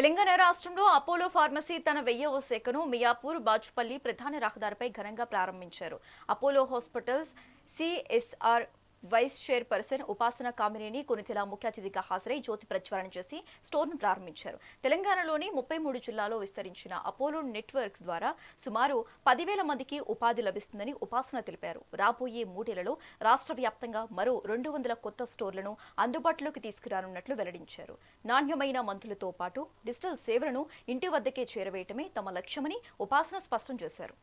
తెలంగాణ రాష్ట్రంలో Apollo pharmacy తన 10వ శాఖను మియాపూర్ బాచుపల్లి ప్రధాన రహదారిపై ఘనంగా ప్రారంభించారు. Apollo hospitals CSR vice chairperson Upasana Kamineni Konidela ముఖ్య అతిథిగా హాజరై జ్యోతి ప్రజ్వలన చేసి స్టోర్ను ప్రారంభించారు. తెలంగాణలోని 33 జిల్లాల్లో విస్తరించిన అపోలో నెట్వర్క్ ద్వారా సుమారు 10,000 మందికి ఉపాధి లభిస్తుందని ఉపాసన తెలిపారు. రాబోయే 3 ఏళ్లలో రాష్ట్ర వ్యాప్తంగా మరో 200 కొత్త స్టోర్లను అందుబాటులోకి తీసుకురానున్నట్లు వెల్లడించారు. నాణ్యమైన మందులతో పాటు డిజిటల్ సేవలను ఇంటి వద్దకే చేరవేయటమే తమ లక్ష్యమని ఉపాసన స్పష్టం చేశారు.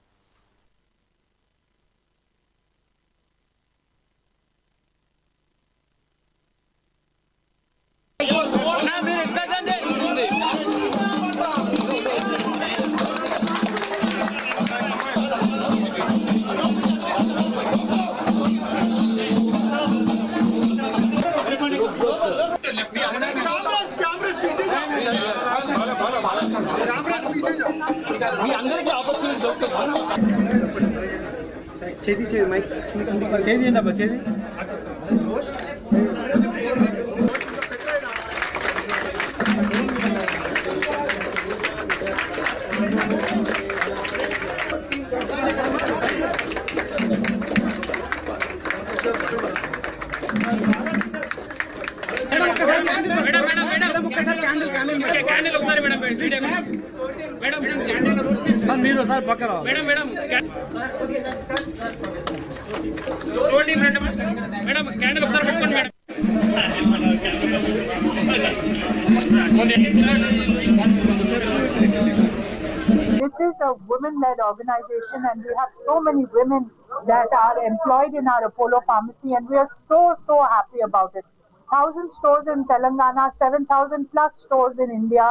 This is a women-led organization, and we have so many women that are employed in our Apollo Pharmacy, and we are so happy about it. 1,000 stores in Telangana, 7,000 plus stores in India.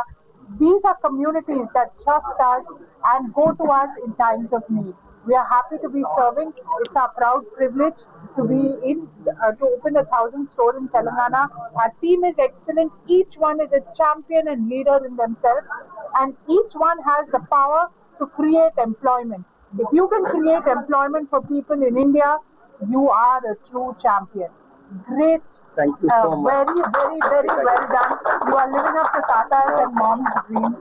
These are communities that trust us and go to us in times of need. We are happy to be serving. It's our proud privilege to be to open 1,000 stores in Telangana. Our team is excellent. Each one is a champion and leader in themselves, and each one has the power to create employment. If you can create employment for people in India, you are a true champion. Great. Thank you so much. Very well done. You are living up to Tata's and Mom's dream.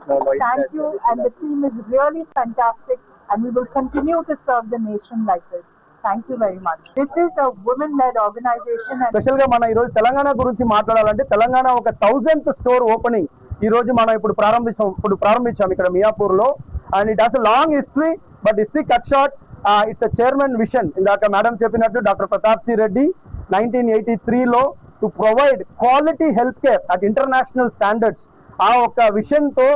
Thank you, and the team is really fantastic, and we will continue to serve the nation like this. Thank you very much. This is a women-led organization. Special గా మన ఈ రోజు తెలంగాణ గురించి మాట్లాడాలంటే తెలంగాణ ఒక 1000th store opening ఈ రోజు మనం ఇప్పుడు ప్రారంభించాం ఇక్కడ మియాపూర్ లో. And it has a long history, but history cut short. It's a chairman vision. ఇందాక మేడం చెప్పినట్టు డాక్టర్ ప్రతాప్ సి రెడ్డి 1983లో to provide quality health care at international standards. ఆ ఒక్క విషన్ తో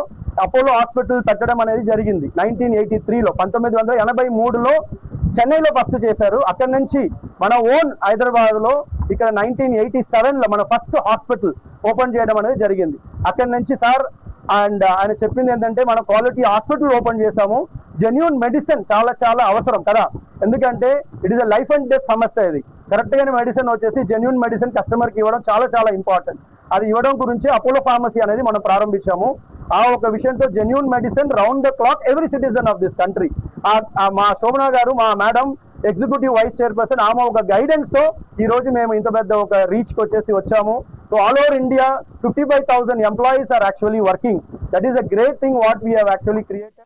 అపోలో హాస్పిటల్ పెట్టడం అనేది జరిగింది 1983లో. 1983లో చెన్నైలో ఫస్ట్ చేశారు. అక్కడి నుంచి మన ఓన్ హైదరాబాద్ లో ఇక్కడ 1987లో మన ఫస్ట్ హాస్పిటల్ ఓపెన్ చేయడం అనేది జరిగింది. అక్కడి నుంచి సార్ అండ్ ఆయన చెప్పింది ఏంటంటే మన క్వాలిటీ హాస్పిటల్ ఓపెన్ చేసాము. జెన్యూన్ మెడిసిన్ చాలా అవసరం కదా, ఎందుకంటే it is a life and death సమస్య. ఇది కరెక్ట్ గానే మెడిసిన్ వచ్చేసి జెన్యూన్ మెడిసిన్ కస్టమర్ కి ఇవ్వడం చాలా ఇంపార్టెంట్. అది ఇవ్వడం గురించి అపోలో ఫార్మసీ అనేది మనం ప్రారంభించాము. ఆ ఒక విషయంతో genuine medicine round the clock every citizen of this country. మా శోభనా గారు, మా మేడం ఎగ్జిక్యూటివ్ వైస్ చైర్పర్సన్, ఆమె ఒక గైడెన్స్ తో ఈ రోజు మేము ఇంత పెద్ద ఒక రీచ్ కి వచ్చాము. So all over India 55,000 employees are actually working. That is a great thing what we have actually created.